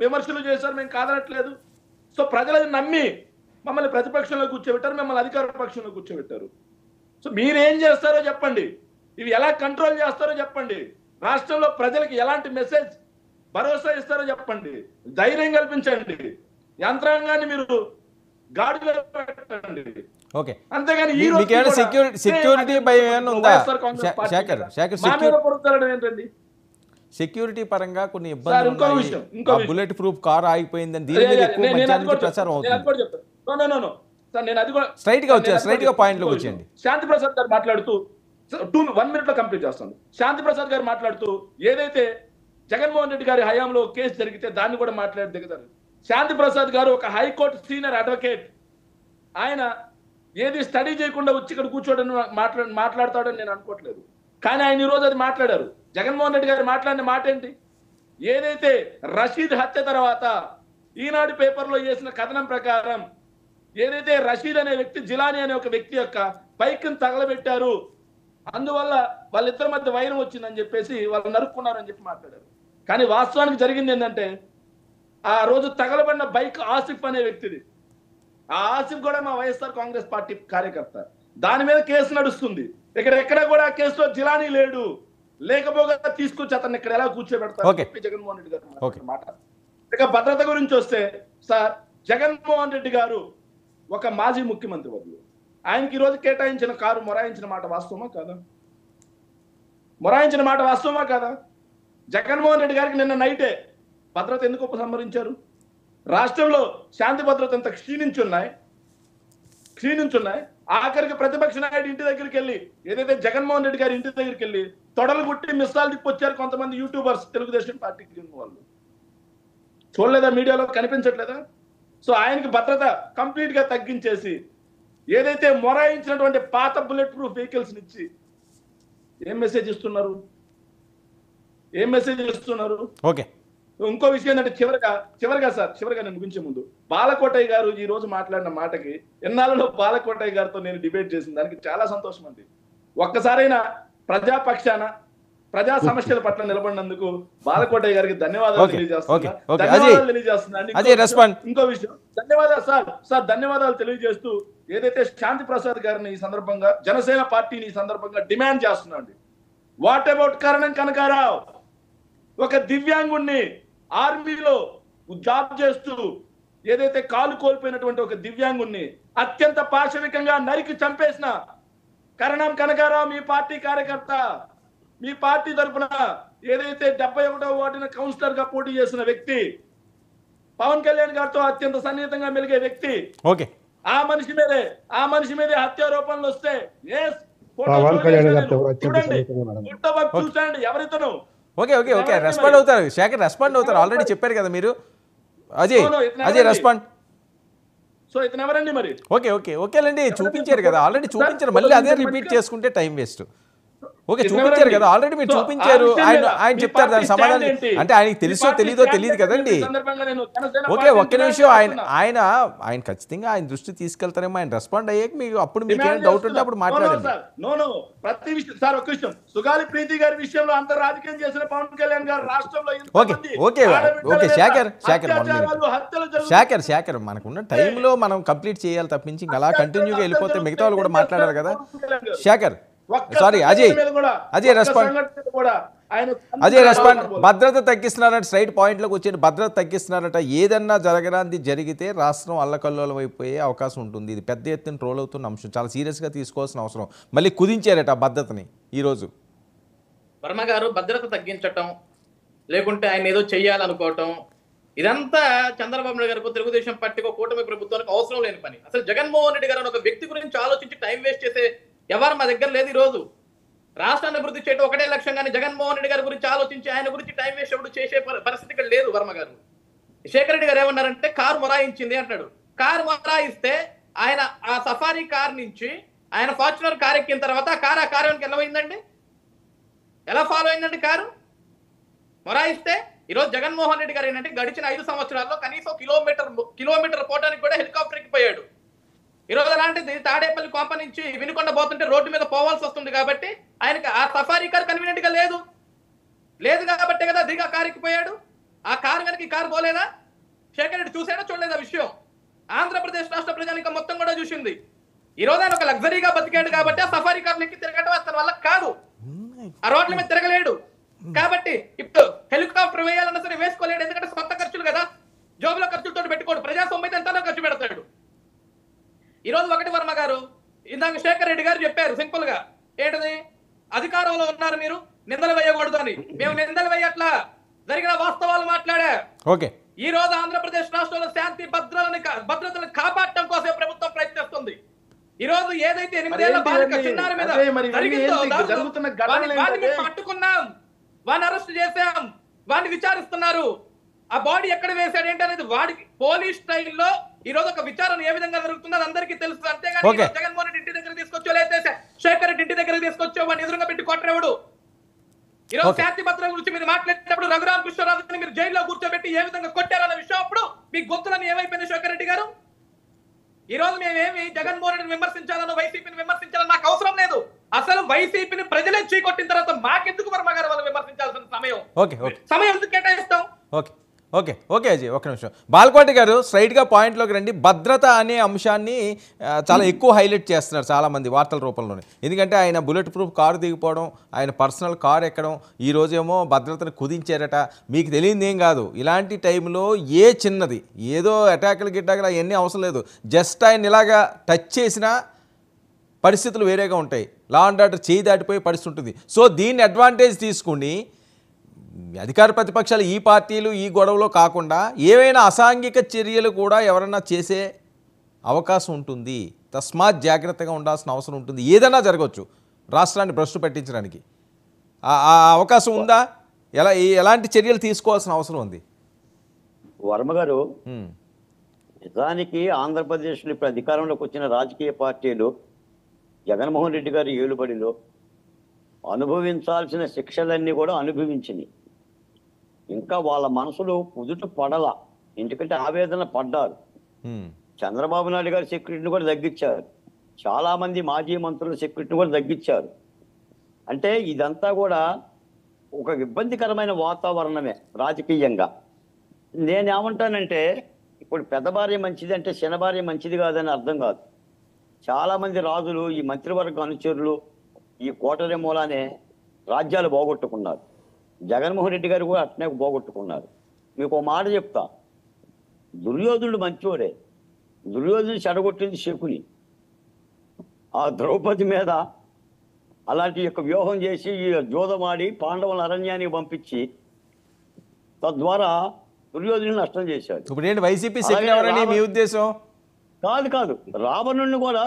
విమర్శలు చేశారు, మేము కాదనట్లేదు. సో ప్రజలను నమ్మి మమ్మల్ని ప్రతిపక్షంలో కూర్చోబెట్టారు, మిమ్మల్ని అధికార పక్షంలో కూర్చోబెట్టారు. సో మీరేం చేస్తారో చెప్పండి, ఇవి ఎలా కంట్రోల్ చేస్తారో చెప్పండి, రాష్ట్రంలో ప్రజలకు ఎలాంటి మెసేజ్ భరోసా ఇస్తారో చెప్పండి, ధైర్యం కల్పించండి, యంత్రాంగాన్ని మీరు గాడిలో పెట్టండి. ఓకే, అంతేగాని ఈ సెక్యూరిటీ భయం ఏమైనా ఉందా శేఖర్? ఏంటండి సెక్యూరిటీ పరంగా కొన్ని ఇబ్బందులు ఉన్నాయి, బుల్లెట్ ప్రూఫ్ కార్ ఆగిపోయిందని దీని మీద ఎక్కువ మధ్యాహ్నం ప్రచారం అవుతుంది. స్ట్రైట్ గా పాయింట్ లోకి వచ్చేయండి. శాంతి ప్రసాద్ గారు మాట్లాడుతూ 1 minute లో కంప్లీట్ చేస్తాను. శాంతి ప్రసాద్ గారు మాట్లాడుతూ ఏదైతే జగన్మోహన్ రెడ్డి గారి హయాంలో కేసు జరిగితే దాన్ని కూడా మాట్లాడి దిగుతారు. శాంతి ప్రసాద్ గారు ఒక హైకోర్టు సీనియర్ అడ్వకేట్, ఆయన ఏది స్టడీ చేయకుండా వచ్చి ఇక్కడ కూర్చోడని మాట్లాడతాడని నేను అనుకోవట్లేదు. కానీ ఆయన ఈ రోజు అది మాట్లాడారు. జగన్మోహన్ రెడ్డి గారు మాట్లాడిన మాట ఏంటి? ఏదైతే రషీద్ హత్య తర్వాత ఈనాడు పేపర్లో చేసిన కథనం ప్రకారం ఏదైతే రషీద్ అనే వ్యక్తి జిలానీ అనే ఒక వ్యక్తి యొక్క బైక్ని తగలబెట్టారు, అందువల్ల వాళ్ళిద్దరి మధ్య వైరం వచ్చిందని చెప్పేసి వాళ్ళు నరుక్కున్నారని చెప్పి మాట్లాడారు. కానీ వాస్తవానికి జరిగింది ఏంటంటే ఆ రోజు తగలబడిన బైక్ ఆసిఫ్ అనే వ్యక్తిది. ఆ ఆసిఫ్ కూడా మా వైఎస్ఆర్ కాంగ్రెస్ పార్టీ కార్యకర్త. దాని మీద కేసు నడుస్తుంది. ఎక్కడ కూడా ఆ కేసులో జిలానీ లేడు, లేకపోగా తీసుకొచ్చి అతన్ని ఇక్కడ ఎలా కూర్చోబెడతారు జగన్మోహన్ రెడ్డి గారు మాట. ఇక భద్రత గురించి వస్తే సార్, జగన్మోహన్ రెడ్డి గారు ఒక మాజీ ముఖ్యమంత్రి వద్దు, ఆయనకి ఈ రోజు కేటాయించిన కారు మొరాయించిన మాట వాస్తవమా కాదా? మొరాయించిన మాట వాస్తవమా కాదా? జగన్మోహన్ రెడ్డి గారికి నిన్న నైటే భద్రత ఎందుకు ఉపసంహరించారు? రాష్ట్రంలో శాంతి భద్రత ఎంత క్షీణించున్నాయి. ఆఖరికి ప్రతిపక్ష నాయుడు ఇంటి దగ్గరికి వెళ్ళి, ఏదైతే జగన్మోహన్ రెడ్డి గారి ఇంటి దగ్గరికి వెళ్ళి తొడలు గుట్టి మిస్సాలు తిప్పొచ్చారు కొంతమంది యూట్యూబర్స్, తెలుగుదేశం పార్టీకి చెందిన వాళ్ళు. చూడలేదా? మీడియాలో కనిపించట్లేదా? సో ఆయనకి భద్రత కంప్లీట్ గా తగ్గించేసి ఏదైతే మొరాయించినటువంటి పాత బుల్లెట్ ప్రూఫ్ వెహికల్స్ ఇచ్చి ఏం మెసేజ్ ఇస్తున్నారు? ఓకే, ఇంకో విషయం ఏంటంటే చివరిగా నేను ముగించే ముందు బాలకోటయ్య గారు ఈ రోజు మాట్లాడిన మాటకి, ఎన్నాళ్ళలో బాలకోటయ్య గారితో నేను డిబేట్ చేసిన దానికి చాలా సంతోషం అండి. ఒక్కసారైనా ప్రజాపక్షాన ప్రజా సమస్యల పట్ల నిలబడినందుకు బాలకోటయ్య గారికి ధన్యవాదాలు తెలియజేస్తున్నాను. ఇంకో విషయం, ధన్యవాదాలు తెలియజేస్తూ ఏదైతే శాంతి ప్రసాద్ గారిని ఈ సందర్భంగా, జనసేన పార్టీని ఈ సందర్భంగా డిమాండ్ చేస్తున్నాండి. వాట్ అబౌట్ కరణం కనకారావు? ఒక దివ్యాంగుణ్ణి ఆర్మీలో జాబ్ చేస్తూ ఏదైతే కాలు కోల్పోయినటువంటి ఒక దివ్యాంగుణ్ణి అత్యంత పాశవికంగా నరికి చంపేసిన కరణం కనకారావు మీ పార్టీ కార్యకర్త, మీ పార్టీ తరఫున ఏదైతే 71వ వార్డున కౌన్సిలర్ గా పోటీ చేసిన వ్యక్తి, పవన్ కళ్యాణ్ గారితో అత్యంత సన్నిహితంగా మెలిగే వ్యక్తి, ఆ మనిషి మీదే హత్యారోపణలు వస్తే చూడండి ఎవరితోనూ. ఓకే, రెస్పాండ్ అవుతారు శేఖర్, రెస్పాండ్ అవుతారు. ఆల్రెడీ చెప్పారు కదా మీరు. అజయ్ రెస్పాండ్. సో ఇతను ఎవరండి మరి? ఓకేలండి, చూపించారు కదా, ఆల్రెడీ చూపించారు, మళ్ళీ అదే రిపీట్ చేసుకుంటే టైం వేస్ట్. ఓకే, చూపించారు కదా, ఆల్రెడీ మీరు చూపించారు. ఆయన చెప్తారు దాని సమాధానం. అంటే ఆయనకి తెలుసో తెలీదో తెలియదు కదండి. ఓకే, ఒక్క నిమిషం. ఆయన ఖచ్చితంగా ఆయన దృష్టి తీసుకెళ్తారేమో. ఆయన రెస్పాండ్ అయ్యాక మీకు అప్పుడు మీకు ఏమైనా డౌట్ ఉంటే అప్పుడు మాట్లాడండి. ప్రతి విషయం సార్, ఒక్క విషయం, సుగాలి ప్రీతి గారి విషయంలో అంత రాజకీయం చేసిన పవన్ కళ్యాణ్ గారు రాష్ట్రంలో శేఖర్ మనకున్న టైంలో మనం కంప్లీట్ చేయాలి తప్పించి ఇంకా అలా కంటిన్యూగా వెళ్ళిపోతే మిగతా వాళ్ళు కూడా మాట్లాడారు కదా. Shekhar sorry, Ajay respond. భద్రత తగ్గిస్తున్నారట, స్ట్రైట్ పాయింట్ లోకి వచ్చి భద్రత తగ్గిస్తున్నారట. ఏదన్నా జరగరాంది జరిగితే రాష్ట్రం అల్లకల్లోలం అయిపోయే అవకాశం ఉంటుంది. ఇది పెద్ద ఎత్తున ట్రోల్ అవుతున్న అంశం, చాలా సీరియస్ గా తీసుకోవాల్సిన అవసరం. మళ్ళీ కుదించారట ఆ భద్రతని ఈ రోజు. వర్మ గారు భద్రత తగ్గించటం, లేకుంటే ఆయన ఏదో చెయ్యాలనుకోవటం, ఇదంతా చంద్రబాబు నాయుడు గారికి, తెలుగుదేశం పార్టీకి, కూటమి ప్రభుత్వానికి అవసరం లేని పని. అసలు జగన్మోహన్ రెడ్డి గారు ఒక వ్యక్తి గురించి ఆలోచించి టైం వేస్ట్ చేసే ఎవరు మా దగ్గర లేదు. ఈ రోజు రాష్ట్రాన్ని అభివృద్ధి చేయడం ఒకటే లక్ష్యం, కానీ జగన్మోహన్ రెడ్డి గారి గురించి ఆలోచించి ఆయన గురించి టైం వేస్ట్ ఎప్పుడు చేసే పరిస్థితి ఇక్కడ లేదు. వర్మ గారు, శేఖర్ రెడ్డి గారు ఏమన్నారంటే కారు మొరాయించింది అంటాడు. కారు మొరాయిస్తే ఆయన ఆ సఫారీ కార్ నుంచి ఆయన ఫార్చునర్ కార్ ఎక్కిన తర్వాత ఆ కారు ఎలా పోయిందండి? ఎలా ఫాలో అయిందండి కారు? మొరాయిస్తే ఈరోజు జగన్మోహన్ రెడ్డి గారు ఏంటంటే గడిచిన 5 సంవత్సరాల్లో కనీసం కిలోమీటర్ పోవడానికి కూడా హెలికాప్టర్ ఎక్కిపోయాడు. ఈరోజు అలాంటిది తాడేపల్లి కొంప నుంచి వినుకొండ పోతుంటే రోడ్డు మీద పోవాల్సి వస్తుంది కాబట్టి ఆయనకి ఆ సఫారీ కార్ కన్వీనియంట్ గా లేదు కాబట్టి కదా దిగా కారు ఎక్కిపోయాడు. ఆ కారు వెనక ఈ కారు పోలేదా? శేఖర్ రెడ్డి చూసాడా చూడలేదా విషయం? ఆంధ్రప్రదేశ్ రాష్ట్ర ప్రజానికం మొత్తం కూడా చూసింది. ఈ రోజు ఆయన ఒక లగ్జరీగా బతికాడు కాబట్టి ఆ సఫారీ కార్లు ఎక్కి తిరగడం అతని వల్ల కాదు, ఆ రోడ్ల మీద తిరగలేడు. కాబట్టి ఇప్పుడు హెలికాప్టర్ వేయాలన్నా సరే వేసుకోలేడు, ఎందుకంటే సొంత ఖర్చులు కదా, జోబులో ఖర్చులతో పెట్టుకోడు. ప్రజాస్వామ్యం అయితే ఎంతనో ఖర్చు పెడతాడు. ఈ రోజు ఒకటి వర్మ గారు, ఇందాక శేఖర్ రెడ్డి గారు చెప్పారు సింపుల్ గా, ఏంటది, అధికారంలో ఉన్నారు మీరు నిందలు వేయకూడదు అని. మేము నిందలు వేయట్లా, జరిగిన వాస్తవాలు మాట్లాడా. ఓకే, ఈ రోజు ఆంధ్రప్రదేశ్ రాష్ట్రంలో శాంతి భద్రతను కాపాడటం కోసం ప్రభుత్వం ప్రయత్నిస్తుంది. ఈ రోజు ఏదైతే 8 ఏళ్ల బాలిక చిన్నారి మీద జరిగిందో వాడిని మేము పట్టుకున్నాం, వాడిని అరెస్ట్ చేశాం, వాడిని విచారిస్తున్నారు. ఆ బాడీ ఎక్కడ వేశాడు ఏంటి అనేది వాడికి పోలీస్ స్టైల్లో ఈ రోజు ఒక విచారణ ఏ విధంగా జరుగుతుందో అందరికీ తెలుసు. అంతేగాని జగన్మోహన్ రెడ్డి ఇంటి దగ్గర తీసుకొచ్చో లేదా శేఖర్ రెడ్డి ఇంటి దగ్గర తీసుకొచ్చో వాడిని ఎదురుగా పెట్టి కొట్టరేవుడు. ఈ రోజు శాంతి భద్రత గురించి మీరు మాట్లాడేటప్పుడు రఘురామ కృష్ణరాజుని మీరు జైల్లో కూర్చోబెట్టి ఏ విధంగా కొట్టారన్న విషయం అప్పుడు మీ గొంతులని ఏమైపోయింది శేఖర్ రెడ్డి గారు? ఈ రోజు మేమేమి జగన్మోహన్ రెడ్డిని విమర్శించాలనో వైసీపీని విమర్శించాలని నాకు అవసరం లేదు. అసలు వైసీపీని ప్రజలే చీకొట్టిన తర్వాత మాకెందుకు వర్మ గారు వాళ్ళు విమర్శించాల్సిన సమయం ఎందుకు కేటాయిస్తాం? ఓకే ఓకే ఓకే అజయ్, ఒక నిమిషం. బాలకోటి గారు స్ట్రైట్గా పాయింట్లోకి రండి. భద్రత అనే అంశాన్ని చాలా ఎక్కువ హైలైట్ చేస్తున్నారు చాలామంది వార్తల రూపంలోనే. ఎందుకంటే ఆయన బుల్లెట్ ప్రూఫ్ కారు దిగిపోవడం, ఆయన పర్సనల్ కారు ఎక్కడం, ఈ రోజేమో భద్రతను కుదించారట. మీకు తెలియదు ఏం కాదు, ఇలాంటి టైంలో ఏ చిన్నది ఏదో అటాకులు గిట్టాకులు అవన్నీ అవసరం లేదు. జస్ట్ ఆయన ఇలాగా టచ్ చేసినా పరిస్థితులు వేరేగా ఉంటాయి. లా అండ్ ఆర్డర్ చేయి దాటిపోయే పరిస్థితి ఉంటుంది. సో దీన్ని అడ్వాంటేజ్ తీసుకుని అధికార ప్రతిపక్షాలు ఈ పార్టీలు ఈ గొడవలో కాకుండా ఏవైనా అసాంఘిక చర్యలు కూడా ఎవరన్నా చేసే అవకాశం ఉంటుంది. తస్మాత్ జాగ్రత్తగా ఉండాల్సిన అవసరం ఉంటుంది. ఏదైనా జరగవచ్చు రాష్ట్రాన్ని భ్రష్టు పట్టించడానికి. ఆ అవకాశం ఉందా? ఎలాంటి చర్యలు తీసుకోవాల్సిన అవసరం ఉంది? వర్మ గారు, నిజానికి ఆంధ్రప్రదేశ్లో ఇప్పుడు అధికారంలోకి వచ్చిన రాజకీయ పార్టీలు జగన్మోహన్ రెడ్డి గారి ఏలుబడిలో అనుభవించాల్సిన శిక్షలన్నీ కూడా అనుభవించినాయి. ఇంకా వాళ్ళ మనసులో కుదుట పడల, ఎందుకంటే ఆవేదన పడ్డారు. చంద్రబాబు నాయుడు గారి సెక్యూరిటీని కూడా తగ్గించారు, చాలా మంది మాజీ మంత్రుల సెక్యూరిటీని కూడా తగ్గించారు. అంటే ఇదంతా కూడా ఒక ఇబ్బందికరమైన వాతావరణమే రాజకీయంగా. నేనేమంటానంటే ఇప్పుడు పెద్ద భార్య మంచిది అంటే చిన్న భార్య మంచిది కాదని అర్థం కాదు. చాలా మంది రాజులు, ఈ మంత్రివర్గ అనుచరులు ఈ కోటరి మూలానే రాజ్యాలు పోగొట్టుకున్నారు. జగన్మోహన్ రెడ్డి గారు కూడా అట్నే పోగొట్టుకున్నారు. మీకు ఒక మాట చెప్తా, దుర్యోధనుడు మంచోడే, దుర్యోధనుడు చెడగొట్టింది శకుని. ఆ ద్రౌపది మీద అలాంటి యొక్క వ్యూహం చేసి ఈ జోదమాడి పాండవుల అరణ్యానికి పంపించి తద్వారా దుర్యోధనుడు నష్టం చేశాడు. ఇప్పుడు ఏంటి వైసీపీ మీ ఉద్దేశం? కాదు, రావణుడిని కూడా